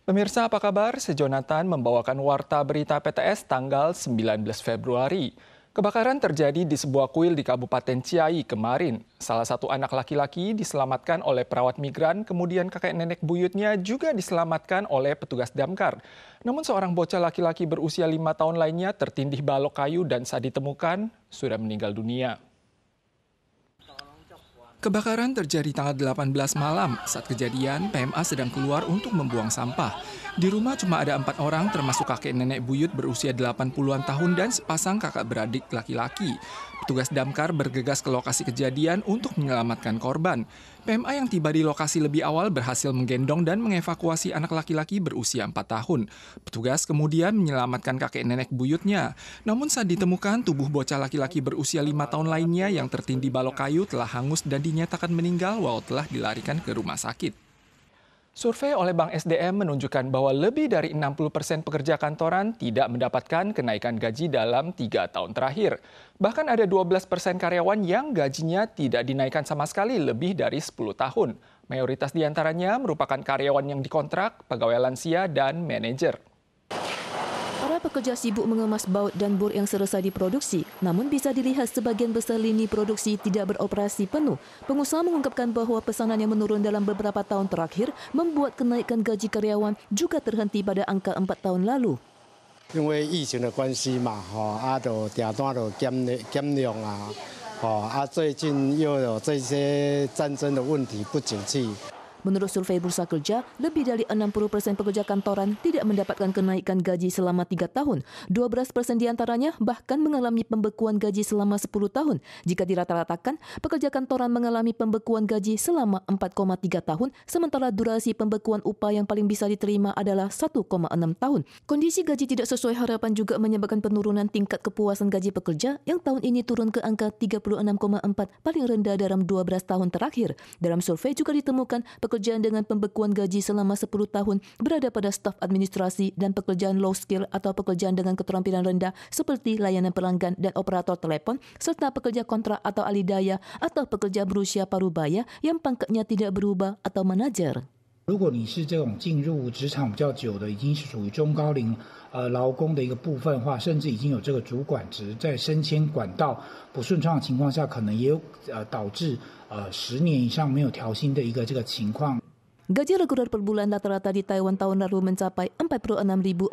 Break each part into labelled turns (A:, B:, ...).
A: Pemirsa apa kabar? Sejonathan membawakan warta berita PTS tanggal 19 Februari. Kebakaran terjadi di sebuah kuil di Kabupaten Ciai kemarin. Salah satu anak laki-laki diselamatkan oleh perawat migran, kemudian kakek nenek buyutnya juga diselamatkan oleh petugas damkar. Namun seorang bocah laki-laki berusia 5 tahun lainnya tertindih balok kayu dan saat ditemukan sudah meninggal dunia. Kebakaran terjadi tanggal 18 malam. Saat kejadian, PMA sedang keluar untuk membuang sampah. Di rumah cuma ada 4 orang termasuk kakek nenek buyut berusia 80-an tahun dan sepasang kakak beradik laki-laki. Petugas damkar bergegas ke lokasi kejadian untuk menyelamatkan korban. PMA yang tiba di lokasi lebih awal berhasil menggendong dan mengevakuasi anak laki-laki berusia 4 tahun. Petugas kemudian menyelamatkan kakek nenek buyutnya. Namun saat ditemukan, tubuh bocah laki-laki berusia 5 tahun lainnya yang tertindih balok kayu telah hangus dan dinyatakan meninggal walau telah dilarikan ke rumah sakit. Survei oleh Bank SDM menunjukkan bahwa lebih dari 60% pekerja kantoran tidak mendapatkan kenaikan gaji dalam 3 tahun terakhir. Bahkan ada 12% karyawan yang gajinya tidak dinaikkan sama sekali lebih dari 10 tahun. Mayoritas diantaranya merupakan karyawan yang dikontrak, pegawai lansia, dan manajer.
B: Para pekerja sibuk mengemas baut dan bor yang selesai diproduksi, namun bisa dilihat sebagian besar lini produksi tidak beroperasi penuh. Pengusaha mengungkapkan bahawa pesanan yang menurun dalam beberapa tahun terakhir membuat kenaikan gaji karyawan juga terhenti pada angka 4 tahun lalu.
C: 因为疫情的关系嘛，就订单就减量啊，最近又有这些战争的问题，不景气。
B: Menurut survei Bursa Kerja, lebih dari 60% pekerja kantoran tidak mendapatkan kenaikan gaji selama 3 tahun. 12% diantaranya bahkan mengalami pembekuan gaji selama 10 tahun. Jika dirata-ratakan, pekerja kantoran mengalami pembekuan gaji selama 4,3 tahun, sementara durasi pembekuan upah yang paling bisa diterima adalah 1,6 tahun. Kondisi gaji tidak sesuai harapan juga menyebabkan penurunan tingkat kepuasan gaji pekerja yang tahun ini turun ke angka 36,4, paling rendah dalam 12 tahun terakhir. Dalam survei juga ditemukan pekerjaan dengan pembekuan gaji selama 10 tahun berada pada staf administrasi dan pekerjaan low skill atau pekerjaan dengan keterampilan rendah seperti layanan pelanggan dan operator telepon, serta pekerja kontrak atau ahli daya atau pekerja berusia parubaya yang pangkatnya tidak berubah atau manajer.
D: 如果你是这种进入职场比较久的，已经是属于中高龄劳工的一个部分的话，甚至已经有这个主管职，在升迁管道不顺畅的情况下，可能也有导致10年以上没有调薪的一个这个情况。
B: Gaji reguler per bulan rata-rata di Taiwan tahun lalu mencapai 46.450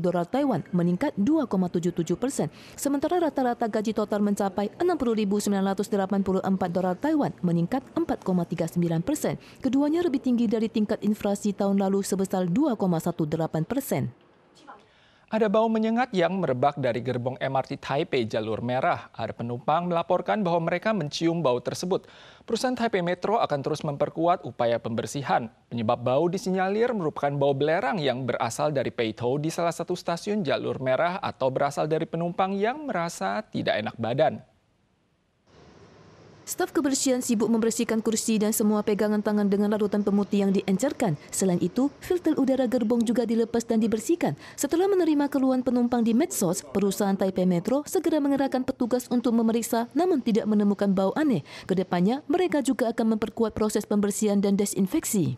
B: dolar Taiwan, meningkat 2,77%. Sementara rata-rata gaji total mencapai 60.984 dolar Taiwan, meningkat 4,39%. Keduanya lebih tinggi dari tingkat inflasi tahun lalu sebesar 2,18%.
A: Ada bau menyengat yang merebak dari gerbong MRT Taipei jalur merah. Ada penumpang melaporkan bahwa mereka mencium bau tersebut. Perusahaan Taipei Metro akan terus memperkuat upaya pembersihan. Penyebab bau disinyalir merupakan bau belerang yang berasal dari Peitou di salah satu stasiun jalur merah atau berasal dari penumpang yang merasa tidak enak badan.
B: Staf kebersihan sibuk membersihkan kursi dan semua pegangan tangan dengan larutan pemutih yang diencerkan. Selain itu, filter udara gerbong juga dilepas dan dibersihkan. Setelah menerima keluhan penumpang di medsos, perusahaan Taipei Metro segera mengerahkan petugas untuk memeriksa namun tidak menemukan bau aneh. Kedepannya, mereka juga akan memperkuat proses pembersihan dan desinfeksi.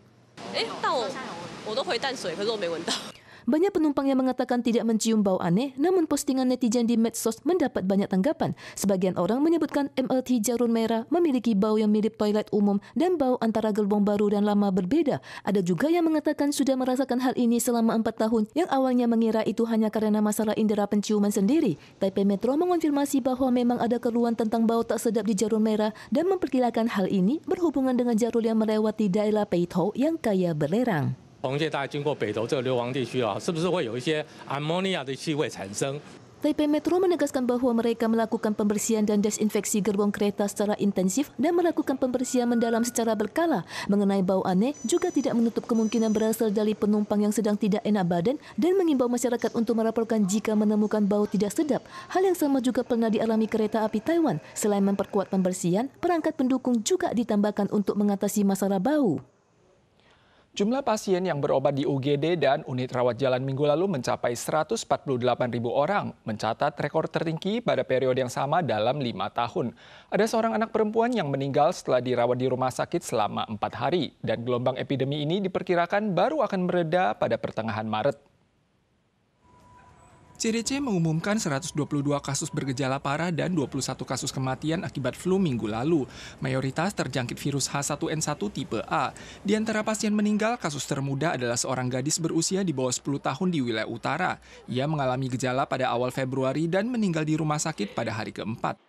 B: Banyak penumpang yang mengatakan tidak mencium bau aneh, namun postingan netizen di medsos mendapat banyak tanggapan. Sebagian orang menyebutkan MRT Jalur Merah memiliki bau yang mirip toilet umum dan bau antara gerbong baru dan lama berbeda. Ada juga yang mengatakan sudah merasakan hal ini selama 4 tahun, yang awalnya mengira itu hanya karena masalah indera penciuman sendiri. Taipei Metro mengonfirmasi bahwa memang ada keluhan tentang bau tak sedap di Jalur Merah dan memperkirakan hal ini berhubungan dengan jalur yang melewati daerah Peitou yang kaya belerang.
E: 红线大概经过北投这个流亡地区是不是会有一些ammonia的气味产生？
B: Taipei Metro menegaskan bahwa mereka melakukan pembersihan dan desinfeksi gerbong kereta secara intensif dan melakukan pembersihan mendalam secara berkala. Mengenai bau aneh, juga tidak menutup kemungkinan berasal dari penumpang yang sedang tidak enak badan dan mengimbau masyarakat untuk melaporkan jika menemukan bau tidak sedap. Hal yang sama juga pernah dialami kereta api Taiwan. Selain memperkuat pembersihan, perangkat pendukung juga ditambahkan untuk mengatasi masalah bau.
A: Jumlah pasien yang berobat di UGD dan unit rawat jalan minggu lalu mencapai 148.000 orang, mencatat rekor tertinggi pada periode yang sama dalam 5 tahun. Ada seorang anak perempuan yang meninggal setelah dirawat di rumah sakit selama 4 hari, dan gelombang epidemi ini diperkirakan baru akan mereda pada pertengahan Maret. CDC mengumumkan 122 kasus bergejala parah dan 21 kasus kematian akibat flu minggu lalu. Mayoritas terjangkit virus H1N1 tipe A. Di antara pasien meninggal, kasus termuda adalah seorang gadis berusia di bawah 10 tahun di wilayah utara. Ia mengalami gejala pada awal Februari dan meninggal di rumah sakit pada hari keempat.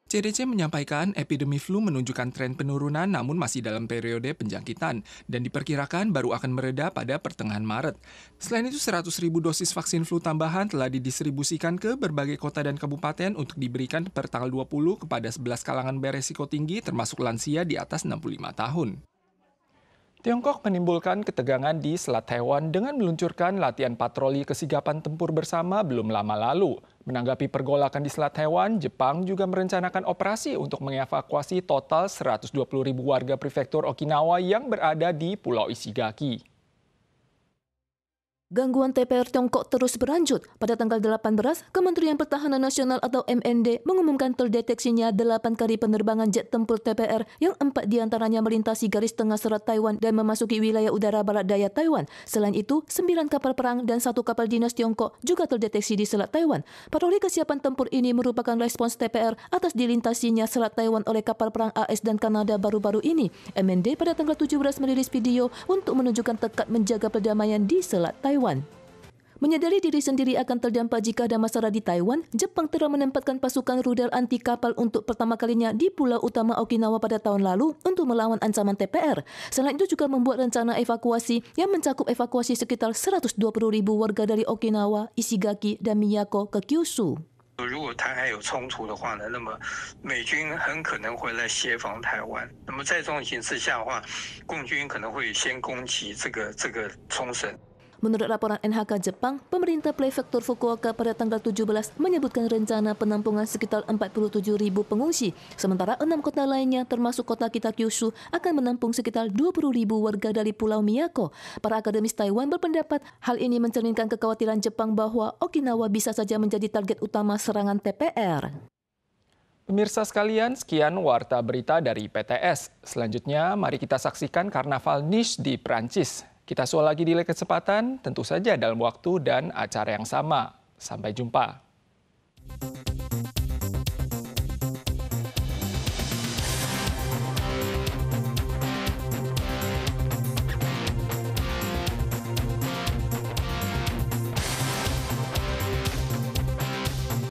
A: CDC menyampaikan epidemi flu menunjukkan tren penurunan namun masih dalam periode penjangkitan dan diperkirakan baru akan mereda pada pertengahan Maret. Selain itu, 100.000 dosis vaksin flu tambahan telah didistribusikan ke berbagai kota dan kabupaten untuk diberikan per tanggal 20 kepada 11 kalangan beresiko tinggi termasuk lansia di atas 65 tahun. Tiongkok menimbulkan ketegangan di Selat Taiwan dengan meluncurkan latihan patroli kesigapan tempur bersama belum lama lalu. Menanggapi pergolakan di Selat Taiwan, Jepang juga merencanakan operasi untuk mengevakuasi total 120.000 warga prefektur Okinawa yang berada di Pulau Ishigaki.
B: Gangguan TPR Tiongkok terus berlanjut. Pada tanggal 18, Kementerian Pertahanan Nasional atau MND mengumumkan terdeteksinya 8 kali penerbangan jet tempur TPR yang 4 diantaranya melintasi garis tengah Selat Taiwan dan memasuki wilayah udara barat daya Taiwan. Selain itu, 9 kapal perang dan 1 kapal dinas Tiongkok juga terdeteksi di Selat Taiwan. Patroli kesiapan tempur ini merupakan respons TPR atas dilintasinya Selat Taiwan oleh kapal perang AS dan Kanada baru-baru ini. MND pada tanggal 17 merilis video untuk menunjukkan tekad menjaga perdamaian di Selat Taiwan. Menyadari diri sendiri akan terdampak jika ada masalah di Taiwan, Jepang telah menempatkan pasukan rudal anti kapal untuk pertama kalinya di pulau utama Okinawa pada tahun lalu untuk melawan ancaman TPR. Selain itu juga membuat rencana evakuasi yang mencakup evakuasi sekitar 120.000 warga dari Okinawa, Ishigaki dan Miyako ke Kyushu.
F: 如果台海有冲突的话呢，那么美军很可能会来协防台湾。那么在这种形势下的话，共军可能会先攻击这个冲绳。
B: Menurut laporan NHK Jepang, pemerintah prefektur Fukuoka pada tanggal 17 menyebutkan rencana penampungan sekitar 47.000 pengungsi. Sementara 6 kota lainnya termasuk kota kita Kyushu akan menampung sekitar 20.000 warga dari Pulau Miyako. Para akademis Taiwan berpendapat hal ini mencerminkan kekhawatiran Jepang bahwa Okinawa bisa saja menjadi target utama serangan TPR.
A: Pemirsa sekalian, sekian Warta Berita dari PTS. Selanjutnya, mari kita saksikan Karnaval Nice di Prancis. Kita susul lagi di lain kesempatan, tentu saja dalam waktu dan acara yang sama. Sampai jumpa.